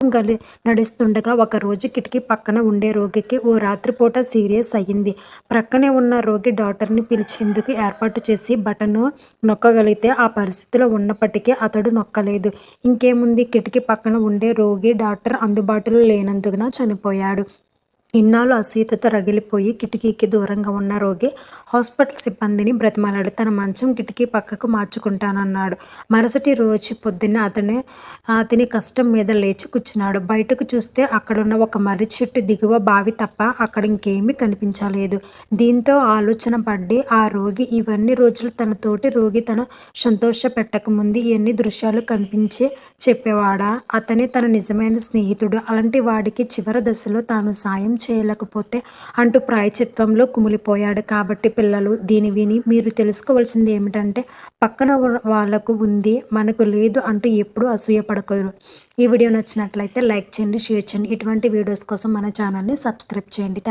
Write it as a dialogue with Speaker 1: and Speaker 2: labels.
Speaker 1: గలి నడుస్తుండగా ఒకరోజు కిటికీ పక్కన ఉండే రోగికి ఓ రాత్రిపూట సీరియస్ అయ్యింది. ప్రక్కనే ఉన్న రోగి డాక్టర్ని పిలిచేందుకు ఏర్పాటు చేసి బటను నొక్కగలిగితే ఆ పరిస్థితిలో ఉన్నప్పటికీ అతడు నొక్కలేదు. ఇంకేముంది, కిటికీ పక్కన ఉండే రోగి డాక్టర్ అందుబాటులో లేనందున చనిపోయాడు. ఇన్నాళ్ళు అసూయతో రగిలిపోయి కిటికీకి దూరంగా ఉన్న రోగి హాస్పిటల్ సిబ్బందిని బ్రతిమాలాడు. తన మంచం కిటికీ పక్కకు మార్చుకుంటానన్నాడు. మరుసటి రోజు పొద్దున్నే అతని కష్టం మీద లేచి కూర్చున్నాడు. బయటకు చూస్తే అక్కడున్న ఒక మర్రి చెట్టు దిగువ బావి తప్ప అక్కడ ఇంకేమీ కనిపించలేదు. దీంతో ఆలోచన పడి ఆ రోగి ఇవన్నీ రోజులు తన తోటి రోగి తను సంతోష పెట్టకముందు ఎన్ని దృశ్యాలు కనిపించి చెప్పేవాడా? అతనే తన నిజమైన స్నేహితుడు. అలాంటి వాడికి చివరి దశలో తాను సాయం చేయలేకపోతే అంటూ ప్రాయశ్చిత్తంలో కుమిలిపోయాడు. కాబట్టి పిల్లలు, దీని విని మీరు తెలుసుకోవాల్సింది ఏమిటంటే, పక్కన వాళ్ళకు ఉంది మనకు లేదు అంటూ ఎప్పుడూ అసూయపడకూడదు. ఈ వీడియో నచ్చినట్లయితే లైక్ చేయండి, షేర్ చేయండి. ఇటువంటి వీడియోస్ కోసం మన ఛానల్ని సబ్స్క్రైబ్ చేయండి.